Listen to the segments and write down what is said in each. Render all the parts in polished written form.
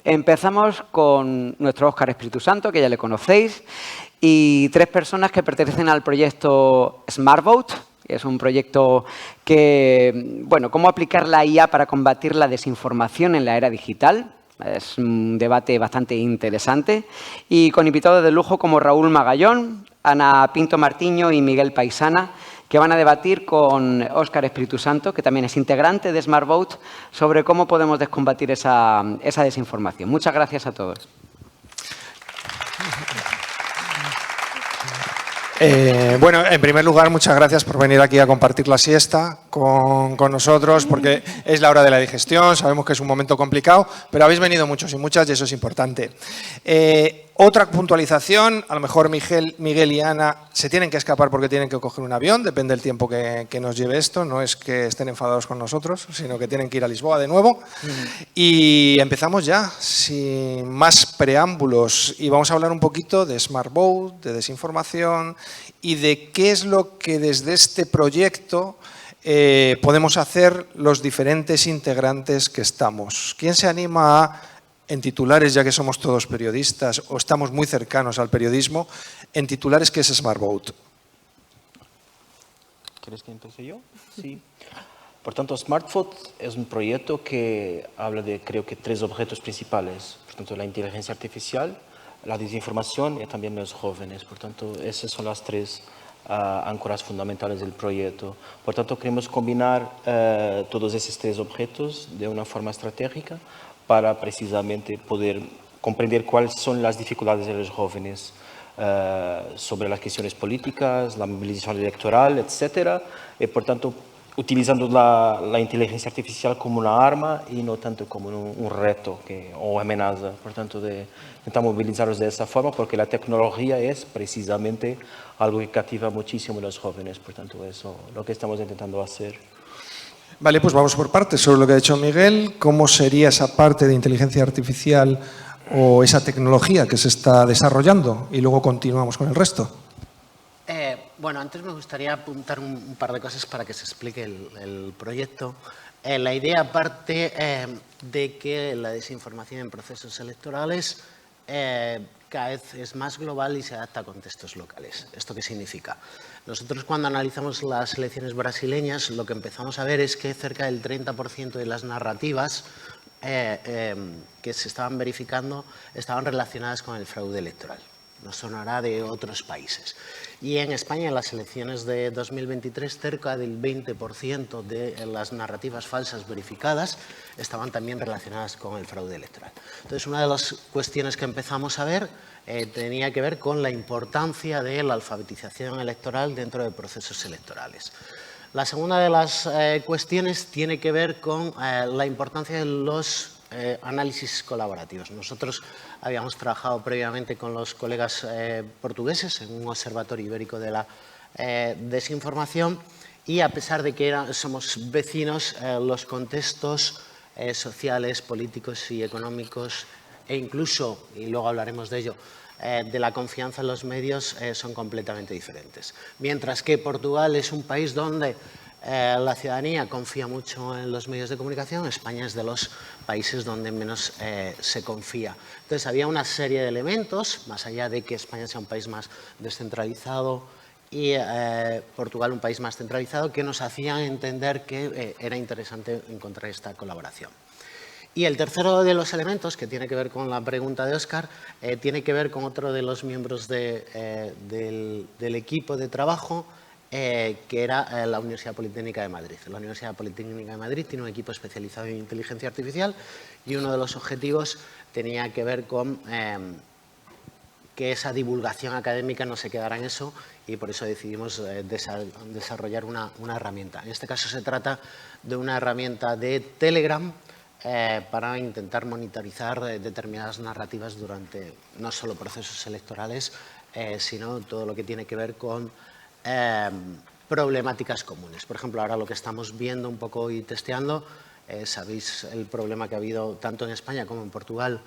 Empezamos con nuestro Óscar Espíritu Santo, que ya le conocéis, y 3 personas que pertenecen al proyecto SmartVote. Es un proyecto que, bueno, cómo aplicar la IA para combatir la desinformación en la era digital. Es un debate bastante interesante. Y con invitados de lujo como Raúl Magallón, Ana Pinto Martiño y Miguel Paisana, que van a debatir con Óscar Espíritu Santo, que también es integrante de SmartVote, sobre cómo podemos descombatir esa desinformación. Muchas gracias a todos. Bueno, en primer lugar, muchas gracias por venir aquí a compartir la siesta con nosotros, porque es la hora de la digestión, sabemos que es un momento complicado, pero habéis venido muchos y muchas y eso es importante. Otra puntualización, a lo mejor Miguel y Ana se tienen que escapar porque tienen que coger un avión, depende del tiempo que nos lleve esto, no es que estén enfadados con nosotros, sino que tienen que ir a Lisboa de nuevo. Y empezamos ya, sin más preámbulos, y vamos a hablar un poquito de SmartVote, de desinformación y de qué es lo que desde este proyecto podemos hacer los diferentes integrantes que estamos. ¿Quién se anima a, en titulares, ya que somos todos periodistas o estamos muy cercanos al periodismo, en titulares, qué es SmartVote? ¿Quieres que empiece yo? Sí. Por tanto, SmartVote es un proyecto que habla de, creo que, 3 objetos principales. Por tanto, la inteligencia artificial, la desinformación y también los jóvenes. Por tanto, esas son las 3 áncoras fundamentales del proyecto. Por tanto, queremos combinar todos esos 3 objetos de una forma estratégica para precisamente poder comprender cuáles son las dificultades de los jóvenes sobre las cuestiones políticas, la movilización electoral, etc. Y, por tanto, utilizando la inteligencia artificial como una arma y no tanto como un reto o amenaza. Por tanto, intentar movilizarlos de esa forma porque la tecnología es precisamente algo que cativa muchísimo a los jóvenes. Por tanto, eso es lo que estamos intentando hacer. Vale, pues vamos por partes. Sobre lo que ha dicho Miguel, ¿cómo sería esa parte de inteligencia artificial o esa tecnología que se está desarrollando? Y luego continuamos con el resto. Bueno, antes me gustaría apuntar un par de cosas para que se explique el proyecto. La idea parte de que la desinformación en procesos electorales cada vez es más global y se adapta a contextos locales. ¿Esto qué significa? Nosotros, cuando analizamos las elecciones brasileñas, lo que empezamos a ver es que cerca del 30% de las narrativas que se estaban verificando estaban relacionadas con el fraude electoral. Nos sonará de otros países. Y en España, en las elecciones de 2023, cerca del 20% de las narrativas falsas verificadas estaban también relacionadas con el fraude electoral. Entonces, una de las cuestiones que empezamos a ver tenía que ver con la importancia de la alfabetización electoral dentro de procesos electorales. La segunda de las cuestiones tiene que ver con la importancia de los análisis colaborativos. Nosotros habíamos trabajado previamente con los colegas portugueses en un observatorio ibérico de la desinformación y, a pesar de que somos vecinos, los contextos sociales, políticos y económicos e incluso, y luego hablaremos de ello, de la confianza en los medios son completamente diferentes. Mientras que Portugal es un país donde la ciudadanía confía mucho en los medios de comunicación, España es de los países donde menos se confía. Entonces, había una serie de elementos, más allá de que España sea un país más descentralizado y Portugal un país más centralizado, que nos hacían entender que era interesante encontrar esta colaboración. Y el tercero de los elementos, que tiene que ver con la pregunta de Óscar, tiene que ver con otro de los miembros del equipo de trabajo, que era la Universidad Politécnica de Madrid. La Universidad Politécnica de Madrid tiene un equipo especializado en inteligencia artificial y uno de los objetivos tenía que ver con que esa divulgación académica no se quedara en eso y por eso decidimos desarrollar una herramienta. En este caso se trata de una herramienta de Telegram para intentar monitorizar determinadas narrativas durante no solo procesos electorales, sino todo lo que tiene que ver con problemáticas comunes. Por ejemplo, ahora lo que estamos viendo un poco y testeando, sabéis el problema que ha habido tanto en España como en Portugal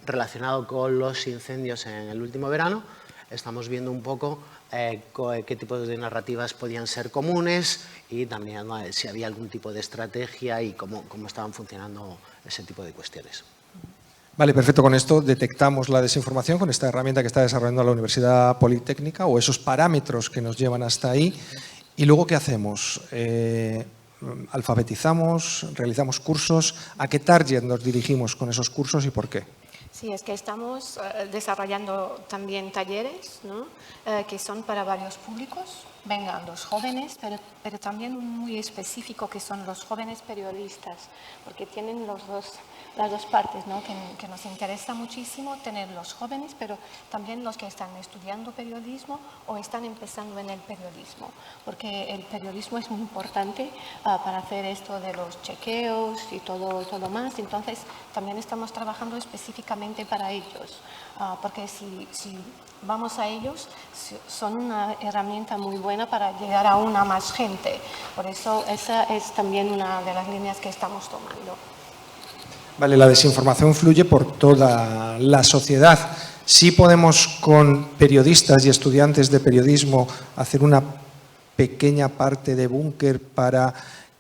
relacionado con los incendios en el último verano. Estamos viendo un poco qué tipos de narrativas podían ser comunes y también si había algún tipo de estrategia y cómo estaban funcionando ese tipo de cuestiones. Vale, perfecto. Con esto detectamos la desinformación con esta herramienta que está desarrollando la Universidad Politécnica o esos parámetros que nos llevan hasta ahí. ¿Y luego qué hacemos? ¿Alfabetizamos? ¿Realizamos cursos? ¿A qué target nos dirigimos con esos cursos y por qué? Sí, es que estamos desarrollando también talleres, ¿no? Que son para varios públicos. Vengan los jóvenes, pero también un muy específico que son los jóvenes periodistas, porque tienen las dos partes, ¿no? Que nos interesa muchísimo tener los jóvenes, pero también los que están estudiando periodismo o están empezando en el periodismo, porque el periodismo es muy importante para hacer esto de los chequeos y todo más. Entonces, también estamos trabajando específicamente para ellos, porque si vamos a ellos, son una herramienta muy buena para llegar a una más gente. Por eso esa es también una de las líneas que estamos tomando. Vale, la desinformación fluye por toda la sociedad. Sí podemos con periodistas y estudiantes de periodismo hacer una pequeña parte de búnker para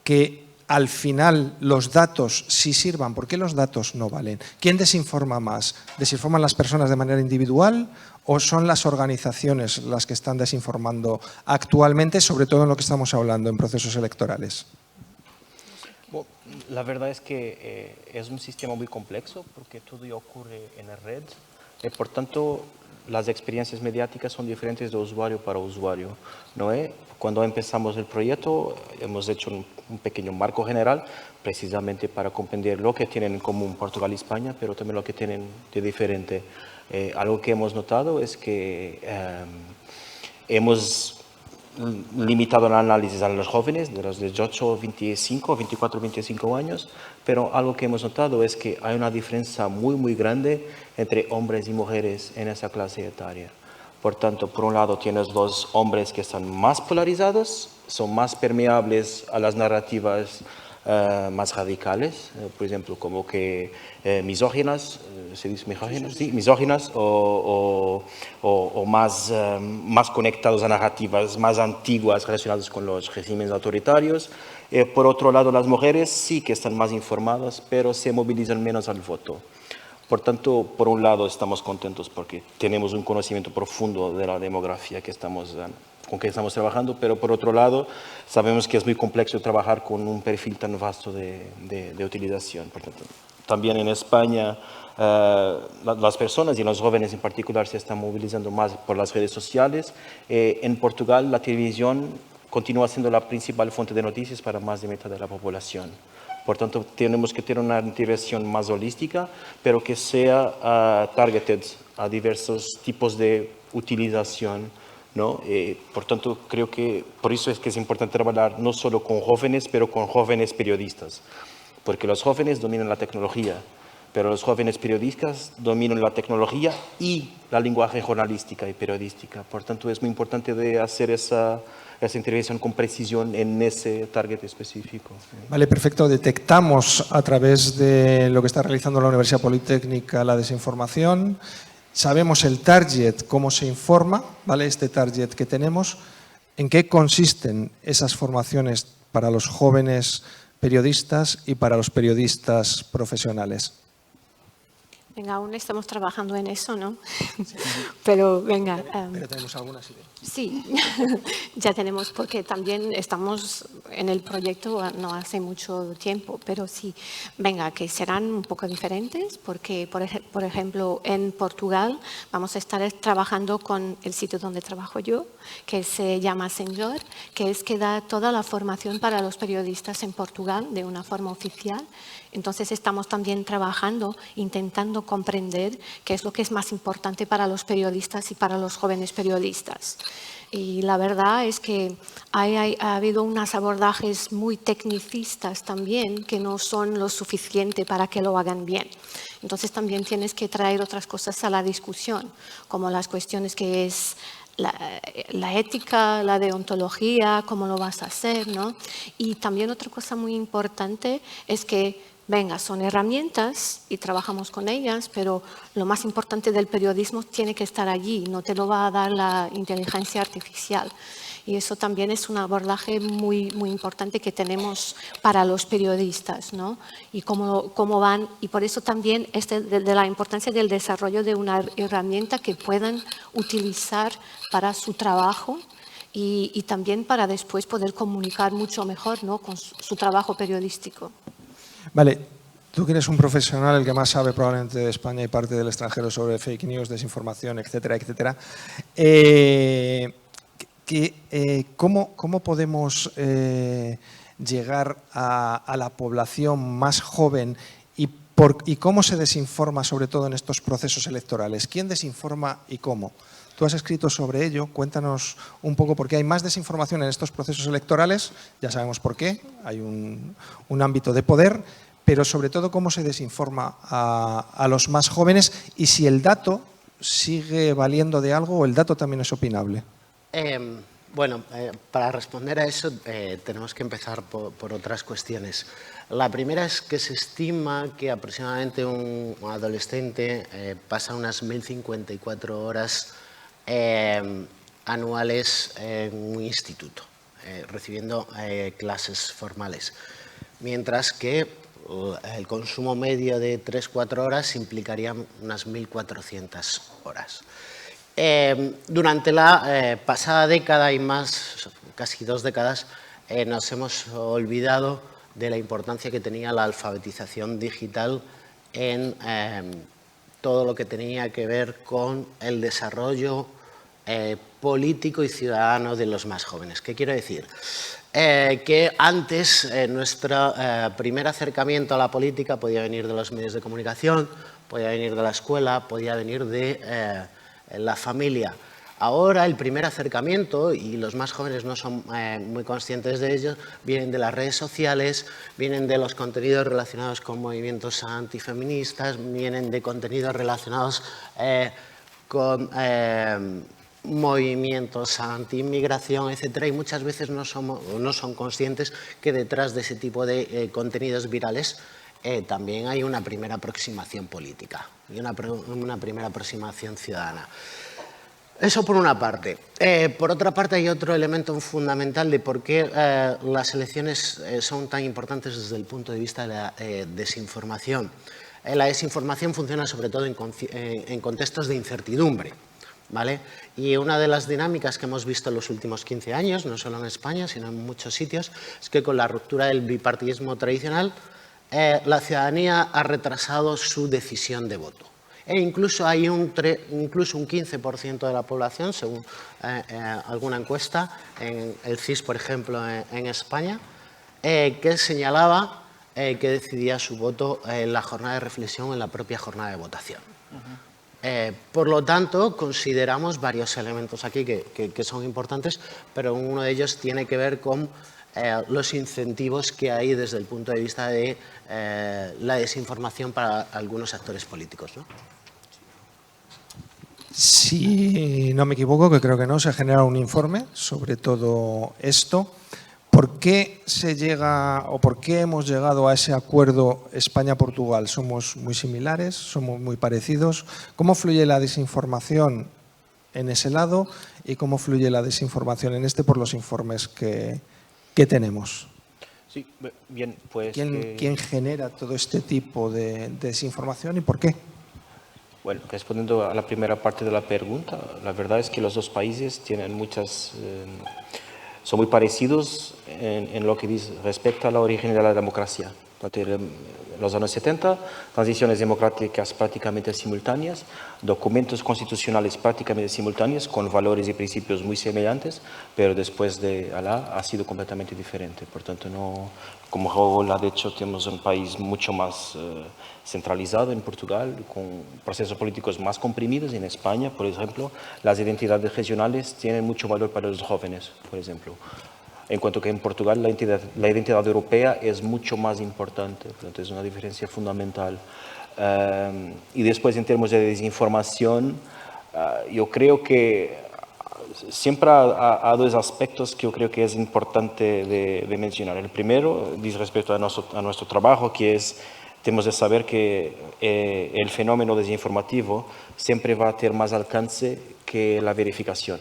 que al final los datos sí sirvan. ¿Por qué los datos no valen? ¿Quién desinforma más? ¿Desinforman las personas de manera individual o son las organizaciones las que están desinformando actualmente, sobre todo en lo que estamos hablando, en procesos electorales? Bueno, la verdad es que es un sistema muy complejo porque todo ocurre en la red y por tanto las experiencias mediáticas son diferentes de usuario para usuario, ¿no? Cuando empezamos el proyecto hemos hecho un pequeño marco general precisamente para comprender lo que tienen en común Portugal y España, pero también lo que tienen de diferente. Algo que hemos notado es que hemos limitado el análisis a los jóvenes, de los 18, 25, 24, 25 años, pero algo que hemos notado es que hay una diferencia muy grande entre hombres y mujeres en esa clase etaria. Por tanto, por un lado tienes los hombres que están más polarizados, son más permeables a las narrativas más radicales, por ejemplo, como que misóginas, ¿se dice misóginas? Sí, misóginas o más conectados a narrativas más antiguas relacionadas con los regímenes autoritarios. Por otro lado, las mujeres sí que están más informadas, pero se movilizan menos al voto. Por tanto, por un lado estamos contentos porque tenemos un conocimiento profundo de la demografía con que estamos trabajando, pero por otro lado sabemos que es muy complejo trabajar con un perfil tan vasto de utilización. Por tanto, también en España las personas y los jóvenes en particular se están movilizando más por las redes sociales. En Portugal la televisión continúa siendo la principal fuente de noticias para más de mitad de la población. Por tanto, tenemos que tener una intervención más holística, pero que sea targeted a diversos tipos de utilización, ¿no? Por tanto, creo que por eso es que es importante trabajar no solo con jóvenes, pero con jóvenes periodistas, porque los jóvenes dominan la tecnología, pero los jóvenes periodistas dominan la tecnología y la lenguaje jornalística y periodística. Por tanto, es muy importante de hacer esa intervención con precisión en ese target específico. Vale, perfecto. Detectamos a través de lo que está realizando la Universidad Politécnica la desinformación. Sabemos el target, cómo se informa, ¿vale? Este target que tenemos. ¿En qué consisten esas formaciones para los jóvenes periodistas y para los periodistas profesionales? Venga, aún estamos trabajando en eso, ¿no? Sí. Pero venga. Pero tenemos algunas ideas. Sí, ya tenemos, porque también estamos en el proyecto no hace mucho tiempo, pero sí, venga, que serán un poco diferentes, porque, por ejemplo, en Portugal vamos a estar trabajando con el sitio donde trabajo yo, que se llama Senhor, que da toda la formación para los periodistas en Portugal de una forma oficial. Entonces estamos también trabajando, intentando comprender qué es lo que es más importante para los periodistas y para los jóvenes periodistas. Y la verdad es que ha habido unos abordajes muy tecnicistas también que no son lo suficiente para que lo hagan bien. Entonces también tienes que traer otras cosas a la discusión, como las cuestiones que es la ética, la deontología, cómo lo vas a hacer, ¿no? Y también otra cosa muy importante es que venga, son herramientas y trabajamos con ellas, pero lo más importante del periodismo tiene que estar allí, no te lo va a dar la inteligencia artificial. Y eso también es un abordaje muy, muy importante que tenemos para los periodistas, ¿no? Y cómo van, y por eso también es de la importancia del desarrollo de una herramienta que puedan utilizar para su trabajo y también para después poder comunicar mucho mejor, ¿no?, con su trabajo periodístico. Vale, tú que eres un profesional, el que más sabe probablemente de España y parte del extranjero sobre fake news, desinformación, etcétera, etcétera. ¿Cómo podemos llegar a la población más joven y cómo se desinforma sobre todo en estos procesos electorales? ¿Quién desinforma y cómo? Tú has escrito sobre ello, cuéntanos un poco por qué hay más desinformación en estos procesos electorales, ya sabemos por qué, hay un ámbito de poder, pero sobre todo cómo se desinforma a los más jóvenes y si el dato sigue valiendo de algo o el dato también es opinable. Bueno, para responder a eso tenemos que empezar por otras cuestiones. La primera es que se estima que aproximadamente un adolescente pasa unas 1.054 horas anuales en un instituto, recibiendo clases formales, mientras que el consumo medio de 3-4 horas implicaría unas 1.400 horas. Durante la pasada década y más, casi 2 décadas, nos hemos olvidado de la importancia que tenía la alfabetización digital en todo lo que tenía que ver con el desarrollo político y ciudadano de los más jóvenes. ¿Qué quiero decir? Que antes nuestro primer acercamiento a la política podía venir de los medios de comunicación, podía venir de la escuela, podía venir de la familia. Ahora el primer acercamiento, y los más jóvenes no son muy conscientes de ello, vienen de las redes sociales, vienen de los contenidos relacionados con movimientos antifeministas, vienen de contenidos relacionados con movimientos anti-inmigración, etcétera, y muchas veces no son conscientes que detrás de ese tipo de contenidos virales también hay una primera aproximación política y una primera aproximación ciudadana. Eso por una parte. Por otra parte, hay otro elemento fundamental de por qué las elecciones son tan importantes desde el punto de vista de la desinformación. La desinformación funciona sobre todo en contextos de incertidumbre, ¿vale? Y una de las dinámicas que hemos visto en los últimos 15 años, no solo en España, sino en muchos sitios, es que con la ruptura del bipartidismo tradicional, la ciudadanía ha retrasado su decisión de voto. E incluso hay incluso un 15% de la población, según alguna encuesta, en el CIS, por ejemplo, en España, que señalaba que decidía su voto en la jornada de reflexión, en la propia jornada de votación. Por lo tanto, consideramos varios elementos aquí que son importantes, pero uno de ellos tiene que ver con los incentivos que hay desde el punto de vista de la desinformación para algunos actores políticos, ¿no? Si no me equivoco, que creo que no, se genera un informe sobre todo esto. ¿Por qué se llega o por qué hemos llegado a ese acuerdo España-Portugal? ¿Somos muy similares? ¿Somos muy parecidos? ¿Cómo fluye la desinformación en ese lado y cómo fluye la desinformación en este por los informes que tenemos? Sí, bien, pues... ¿Quién genera todo este tipo de desinformación y por qué? Bueno, respondiendo a la primera parte de la pregunta, la verdad es que los dos países tienen son muy parecidos en lo que dice respecto a la origen de la democracia. En los años 70, transiciones democráticas prácticamente simultáneas, documentos constitucionales prácticamente simultáneos, con valores y principios muy semejantes, pero después de Alá ha sido completamente diferente. Por tanto, como Raúl ha dicho, tenemos un país mucho más centralizado en Portugal, con procesos políticos más comprimidos. En España, por ejemplo, las identidades regionales tienen mucho valor para los jóvenes, por ejemplo. En cuanto que en Portugal la identidad europea es mucho más importante, entonces es una diferencia fundamental. Y después en términos de desinformación, yo creo que siempre hay dos aspectos que yo creo que es importante de mencionar. El primero dice respecto a nuestro trabajo, que es, tenemos de saber que el fenómeno desinformativo siempre va a tener más alcance que la verificación.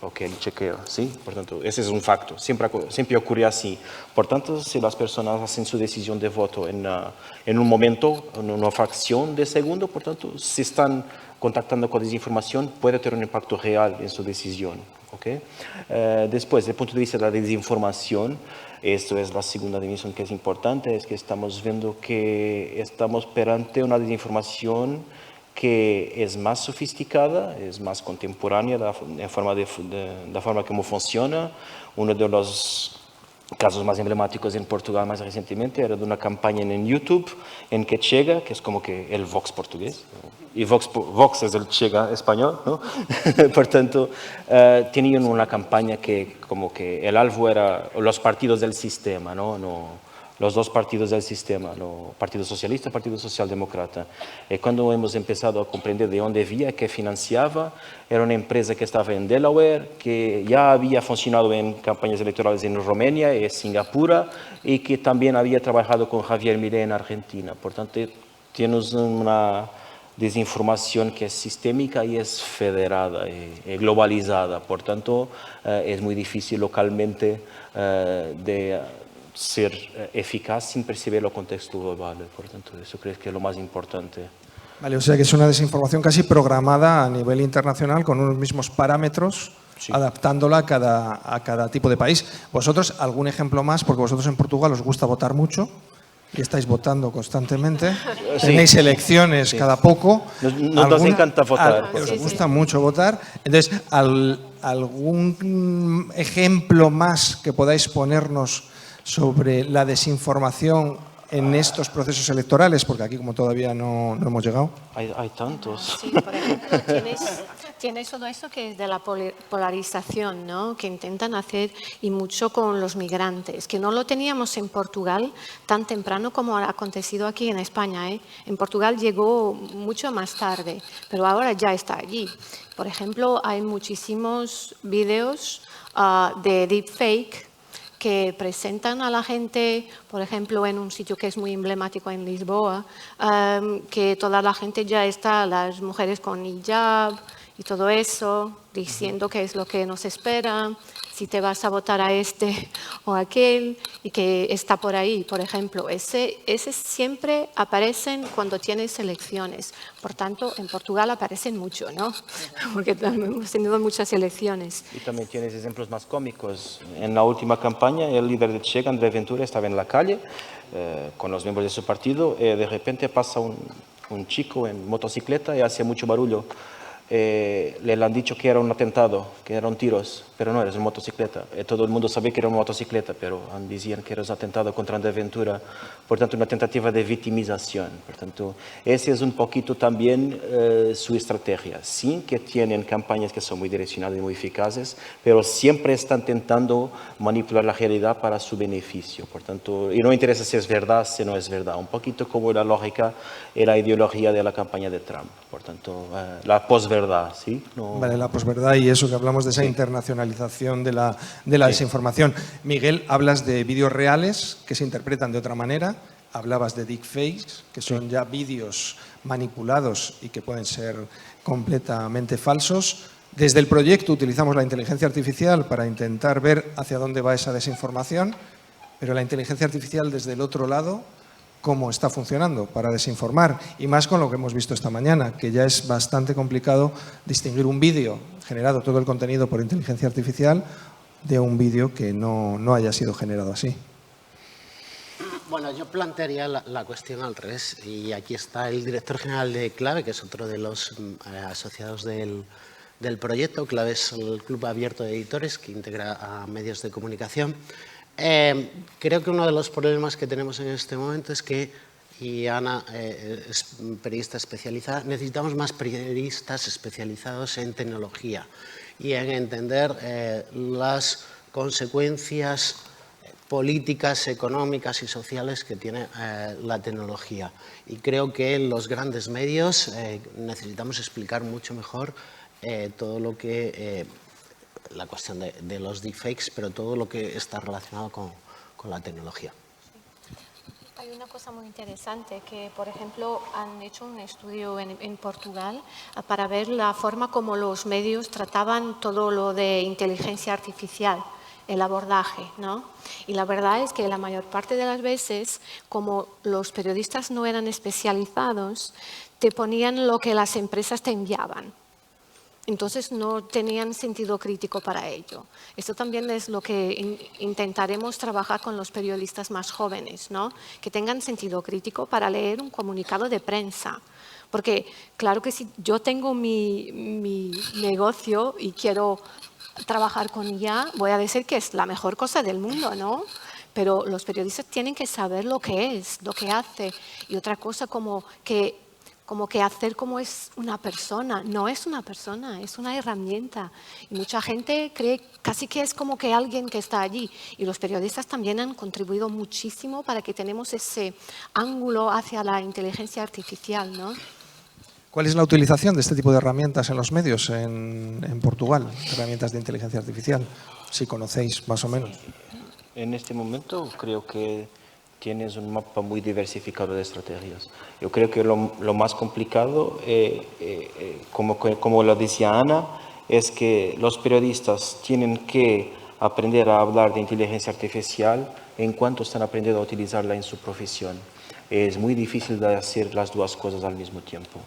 Ok, el chequeo, ¿sí? Por tanto, ese es un facto, siempre ocurre así. Por tanto, si las personas hacen su decisión de voto en un momento, en una fracción de segundo, por tanto, si están contactando con desinformación, puede tener un impacto real en su decisión. ¿Okay? Después, desde el punto de vista de la desinformación, esto es la segunda dimensión que es importante, es que estamos viendo que estamos perante una desinformación que es más sofisticada, es más contemporánea, la forma como funciona. Uno de los casos más emblemáticos en Portugal más recientemente era de una campaña en YouTube en que Chega, que es como que el Vox portugués, y Vox es el Chega español, ¿no? Por tanto, tenían una campaña que como que el alvo era los partidos del sistema, ¿no? Los dos partidos del sistema, el Partido Socialista y el Partido Socialdemócrata. Y cuando hemos empezado a comprender de dónde venía, qué financiaba, era una empresa que estaba en Delaware, que ya había funcionado en campañas electorales en Rumania y Singapur, y que también había trabajado con Javier Milei en Argentina. Por tanto, tienes una desinformación que es sistémica y es federada y globalizada. Por tanto, es muy difícil localmente de ser eficaz sin percibir el contexto global. Por tanto, eso creo que es lo más importante. Vale, o sea que es una desinformación casi programada a nivel internacional con unos mismos parámetros, sí, adaptándola a cada tipo de país. Vosotros, algún ejemplo más, porque vosotros en Portugal os gusta votar mucho y estáis votando constantemente. Sí. Tenéis elecciones, sí, cada poco. Nos encanta votar. Os gusta mucho votar. Entonces, ¿algún ejemplo más que podáis ponernos sobre la desinformación en estos procesos electorales? Porque aquí, como todavía no hemos llegado. Hay tantos. Sí, por ejemplo, tienes todo eso que es de la polarización, ¿no? Que intentan hacer, y mucho con los migrantes, que no lo teníamos en Portugal tan temprano como ha acontecido aquí en España, ¿eh? En Portugal llegó mucho más tarde, pero ahora ya está allí. Por ejemplo, hay muchísimos vídeos de deepfake que presentan a la gente, por ejemplo, en un sitio que es muy emblemático en Lisboa, que toda la gente ya está, las mujeres con hijab y todo eso, diciendo qué es lo que nos espera, si te vas a votar a este o a aquel, y que está por ahí, por ejemplo. Ese siempre aparecen cuando tienes elecciones. Por tanto, en Portugal aparecen mucho, ¿no? Porque también hemos tenido muchas elecciones. Y también tienes ejemplos más cómicos. En la última campaña, el líder de Chega, André Ventura, estaba en la calle con los miembros de su partido y de repente pasa un chico en motocicleta y hace mucho barullo. Le han dicho que era un atentado, que eran tiros, pero no, era una motocicleta. Todo el mundo sabía que era una motocicleta, pero decían que era un atentado contra André Ventura. Por tanto, una tentativa de victimización. Por tanto, ese es un poquito también su estrategia. Sí que tienen campañas que son muy direccionadas y muy eficaces, pero siempre están intentando manipular la realidad para su beneficio. Por tanto, y no interesa si es verdad, si no es verdad. Un poquito como la lógica y la ideología de la campaña de Trump. Por tanto, la posverdad, ¿sí? No... Vale, la posverdad y eso que hablamos de esa internacionalización de la desinformación. Miguel, hablas de vídeos reales que se interpretan de otra manera. Hablabas de deepfakes, que son ya vídeos manipulados y que pueden ser completamente falsos. Desde el proyecto utilizamos la inteligencia artificial para intentar ver hacia dónde va esa desinformación, pero la inteligencia artificial desde el otro lado, cómo está funcionando para desinformar, y más con lo que hemos visto esta mañana, que ya es bastante complicado distinguir un vídeo generado todo el contenido por inteligencia artificial de un vídeo que no haya sido generado así. Bueno, yo plantearía la cuestión al revés, y aquí está el director general de Clave, que es otro de los asociados del proyecto. Clave es el Club Abierto de Editores que integra a medios de comunicación. Creo que uno de los problemas que tenemos en este momento es que, y Ana es periodista especializada, necesitamos más periodistas especializados en tecnología y en entender las consecuencias políticas, económicas y sociales que tiene la tecnología. Y creo que en los grandes medios necesitamos explicar mucho mejor todo lo que... la cuestión de los deepfakes, pero todo lo que está relacionado con la tecnología. Hay una cosa muy interesante que, por ejemplo, han hecho un estudio en Portugal para ver la forma como los medios trataban todo lo de inteligencia artificial, el abordaje, ¿no? Y la verdad es que la mayor parte de las veces, como los periodistas no eran especializados, te ponían lo que las empresas te enviaban. Entonces no tenían sentido crítico para ello. Esto también es lo que intentaremos trabajar con los periodistas más jóvenes, ¿no? Que tengan sentido crítico para leer un comunicado de prensa. Porque claro que si yo tengo mi negocio y quiero trabajar con IA, voy a decir que es la mejor cosa del mundo, ¿no? Pero los periodistas tienen que saber lo que es, lo que hace. Y otra cosa como que hacer como es una persona. No es una persona, es una herramienta. Y mucha gente cree casi que es como que alguien que está allí. Y los periodistas también han contribuido muchísimo para que tenemos ese ángulo hacia la inteligencia artificial, ¿no? ¿Cuál es la utilización de este tipo de herramientas en los medios en Portugal? Herramientas de inteligencia artificial, si conocéis más o menos. En este momento creo que tienes un mapa muy diversificado de estrategias. Yo creo que lo más complicado, como lo decía Ana, es que los periodistas tienen que aprender a hablar de inteligencia artificial en cuanto están aprendiendo a utilizarla en su profesión. Es muy difícil de hacer las dos cosas al mismo tiempo,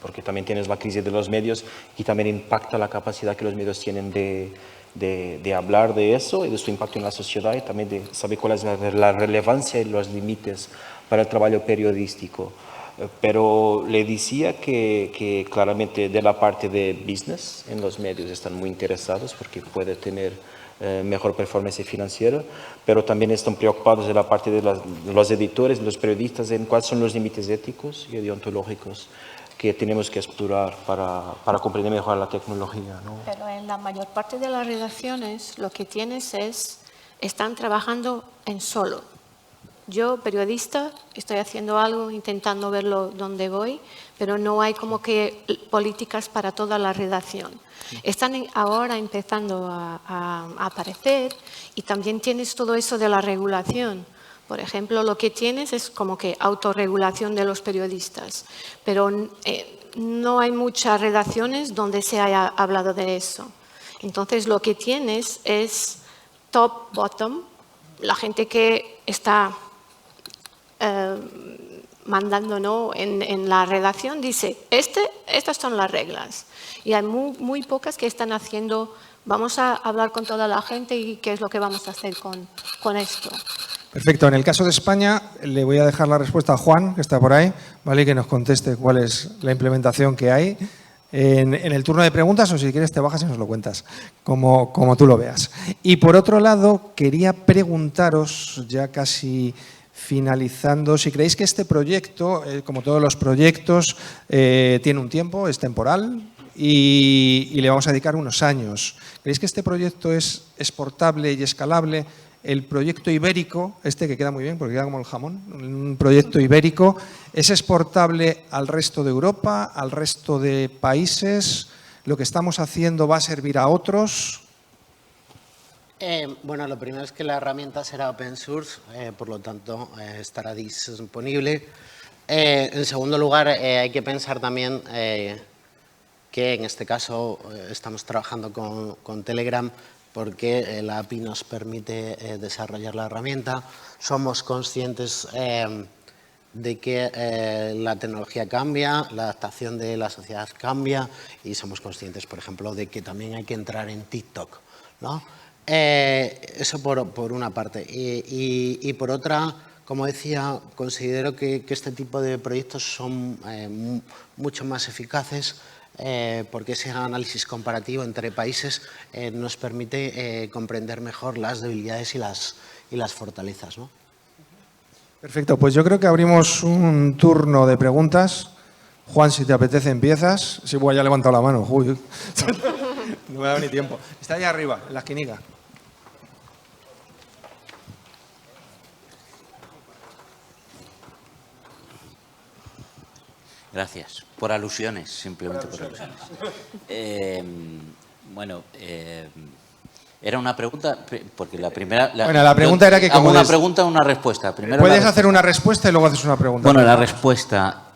porque también tienes la crisis de los medios y también impacta la capacidad que los medios tienen de hablar de eso y de su impacto en la sociedad y también de saber cuál es la relevancia y los límites para el trabajo periodístico. Pero le decía que claramente de la parte de business en los medios están muy interesados porque puede tener mejor performance financiera, pero también están preocupados de la parte de los editores, de los periodistas, en cuáles son los límites éticos y deontológicos que tenemos que explorar para comprender mejor la tecnología, ¿no? Pero en la mayor parte de las redacciones lo que tienes están trabajando en solo. Yo, periodista, estoy haciendo algo, intentando verlo donde voy, pero no hay como que políticas para toda la redacción. Están ahora empezando a aparecer y también tienes todo eso de la regulación. Por ejemplo, lo que tienes es como que autorregulación de los periodistas, pero no hay muchas redacciones donde se haya hablado de eso. Entonces, lo que tienes es top-bottom, la gente que está mandando, ¿no? en la redacción dice, estas son las reglas. Y hay muy pocas que están haciendo, vamos a hablar con toda la gente y qué es lo que vamos a hacer con esto. Perfecto. En el caso de España, le voy a dejar la respuesta a Juan, que está por ahí, ¿vale? Y que nos conteste cuál es la implementación que hay en el turno de preguntas, o si quieres te bajas y nos lo cuentas, como tú lo veas. Y por otro lado, quería preguntaros, ya casi finalizando, si creéis que este proyecto, como todos los proyectos, tiene un tiempo, es temporal y le vamos a dedicar unos años. ¿Creéis que este proyecto es exportable y escalable? El proyecto ibérico, que queda muy bien porque queda como el jamón, un proyecto ibérico, ¿es exportable al resto de Europa, al resto de países? ¿Lo que estamos haciendo va a servir a otros? Bueno, lo primero es que la herramienta será open source, por lo tanto estará disponible. En segundo lugar, hay que pensar también que en este caso estamos trabajando con Telegram porque la API nos permite desarrollar la herramienta. Somos conscientes de que la tecnología cambia, la adaptación de la sociedad cambia y somos conscientes, por ejemplo, de que también hay que entrar en TikTok, ¿no? Eso por una parte. Y por otra, como decía, considero que este tipo de proyectos son mucho más eficaces porque ese análisis comparativo entre países nos permite comprender mejor las debilidades y las fortalezas, ¿no? Perfecto, pues yo creo que abrimos un turno de preguntas. Juan, si te apetece, empiezas. Sí, bueno, ya he levantado la mano. Uy. No me ha dado ni tiempo. Está allá arriba, en la esquinica. Gracias. Por alusiones, simplemente por alusiones. Era una pregunta, porque la primera... Bueno, la pregunta era que hago como una des- pregunta o una respuesta. Primero Puedes la hacer una respuesta y luego haces una pregunta. Bueno, la respuesta.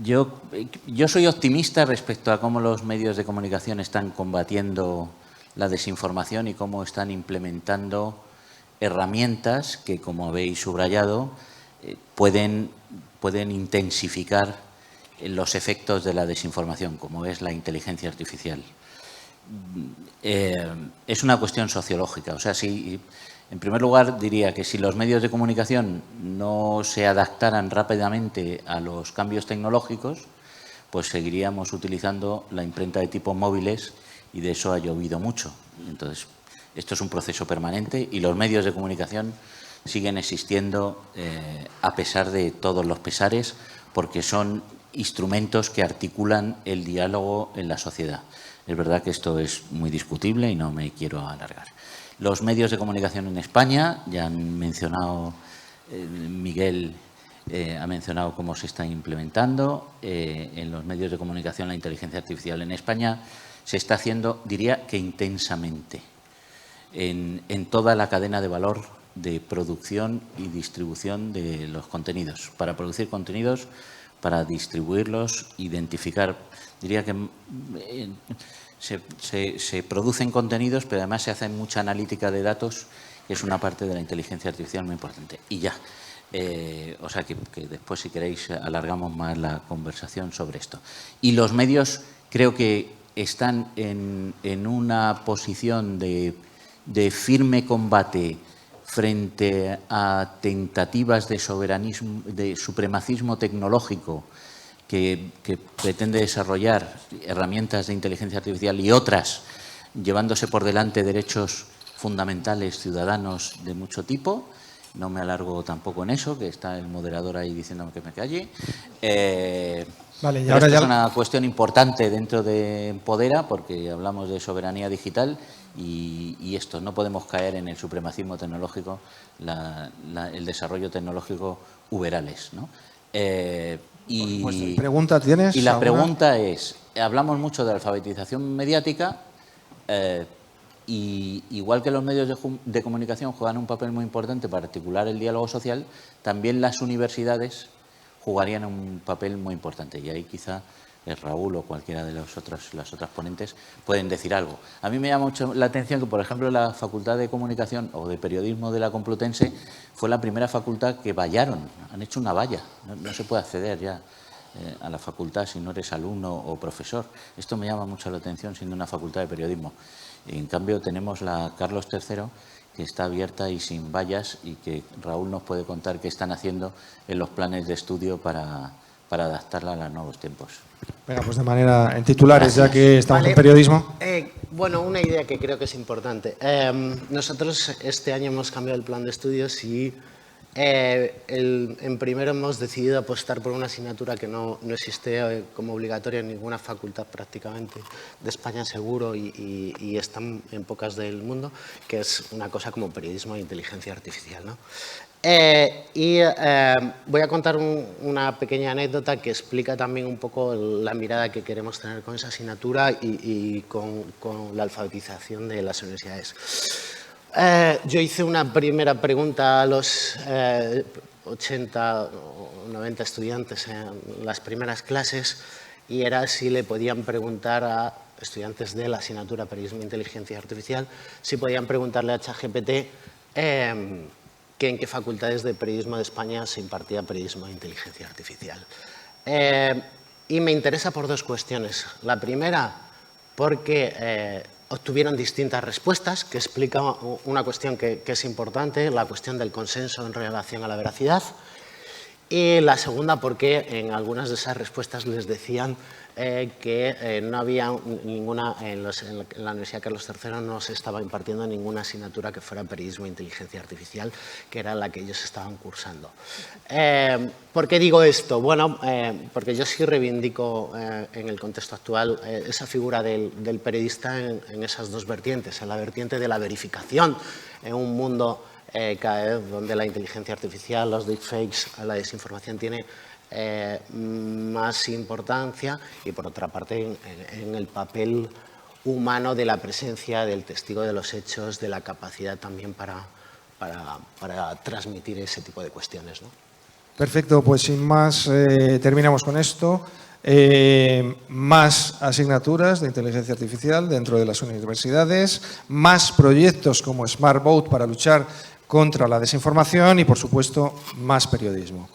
Yo soy optimista respecto a cómo los medios de comunicación están combatiendo la desinformación y cómo están implementando herramientas que, como habéis subrayado, pueden intensificar los efectos de la desinformación, como es la inteligencia artificial. Es una cuestión sociológica. O sea, si, en primer lugar, diría que si los medios de comunicación no se adaptaran rápidamente a los cambios tecnológicos, pues seguiríamos utilizando la imprenta de tipos móviles y de eso ha llovido mucho. Entonces, esto es un proceso permanente y los medios de comunicación siguen existiendo a pesar de todos los pesares, porque son instrumentos que articulan el diálogo en la sociedad. Es verdad que esto es muy discutible y no me quiero alargar. Los medios de comunicación en España, ya han mencionado, Miguel ha mencionado cómo se está implementando. En los medios de comunicación la inteligencia artificial en España se está haciendo, diría que intensamente, en toda la cadena de valor de producción y distribución de los contenidos. Para producir contenidos, para distribuirlos, identificar. Diría que se producen contenidos, pero además se hace mucha analítica de datos, que es una parte de la inteligencia artificial muy importante. Y ya. O sea que después, si queréis, alargamos más la conversación sobre esto. Y los medios creo que están en una posición de firme combate frente a tentativas de soberanismo, de supremacismo tecnológico que pretende desarrollar herramientas de inteligencia artificial y otras llevándose por delante derechos fundamentales ciudadanos de mucho tipo. No me alargo tampoco en eso, que está el moderador ahí diciéndome que me calle. Vale, y pero ahora esto ya... es una cuestión importante dentro de Empodera, porque hablamos de soberanía digital y esto, no podemos caer en el supremacismo tecnológico, el desarrollo tecnológico uberales, ¿no? ¿Pregunta tienes? Y la ¿alguna? pregunta es, hablamos mucho de alfabetización mediática, y igual que los medios de comunicación juegan un papel muy importante para articular el diálogo social, también las universidades jugarían un papel muy importante. Y ahí quizá Raúl o cualquiera de las otras ponentes pueden decir algo. A mí me llama mucho la atención que, por ejemplo, la Facultad de Comunicación o de Periodismo de la Complutense fue la primera facultad que vallaron, han hecho una valla, no se puede acceder ya a la facultad si no eres alumno o profesor. Esto me llama mucho la atención siendo una facultad de periodismo. En cambio, tenemos la Carlos III, que está abierta y sin vallas, y que Raúl nos puede contar qué están haciendo en los planes de estudio para adaptarla a los nuevos tiempos. Venga, pues de manera en titulares, Gracias. ya que estamos Vale. en periodismo. Bueno, una idea que creo que es importante. Nosotros este año hemos cambiado el plan de estudios y en primero hemos decidido apostar por una asignatura que no existe como obligatoria en ninguna facultad prácticamente de España, seguro, y están en pocas del mundo, que es una cosa como periodismo e inteligencia artificial, ¿no? Voy a contar una pequeña anécdota que explica también un poco la mirada que queremos tener con esa asignatura y con la alfabetización de las universidades. Yo hice una primera pregunta a los 80 o 90 estudiantes en las primeras clases y era si le podían preguntar a estudiantes de la asignatura Periodismo e Inteligencia Artificial, si podían preguntarle a ChatGPT que en qué facultades de periodismo de España se impartía periodismo e inteligencia artificial. Y me interesa por dos cuestiones. La primera, porque obtuvieron distintas respuestas, que explica una cuestión que es importante, la cuestión del consenso en relación a la veracidad. Y la segunda, porque en algunas de esas respuestas les decían que no había ninguna, en la Universidad Carlos III no se estaba impartiendo ninguna asignatura que fuera periodismo e inteligencia artificial, que era la que ellos estaban cursando. ¿Por qué digo esto? Bueno, porque yo sí reivindico en el contexto actual esa figura del periodista en esas dos vertientes, en la vertiente de la verificación en un mundo cada vez donde la inteligencia artificial, los deepfakes, la desinformación tiene más importancia, y por otra parte en el papel humano de la presencia, del testigo de los hechos, de la capacidad también para transmitir ese tipo de cuestiones, ¿no? Perfecto, pues sin más terminamos con esto. Más asignaturas de inteligencia artificial dentro de las universidades, más proyectos como Smart Vote para luchar contra la desinformación y, por supuesto, más periodismo.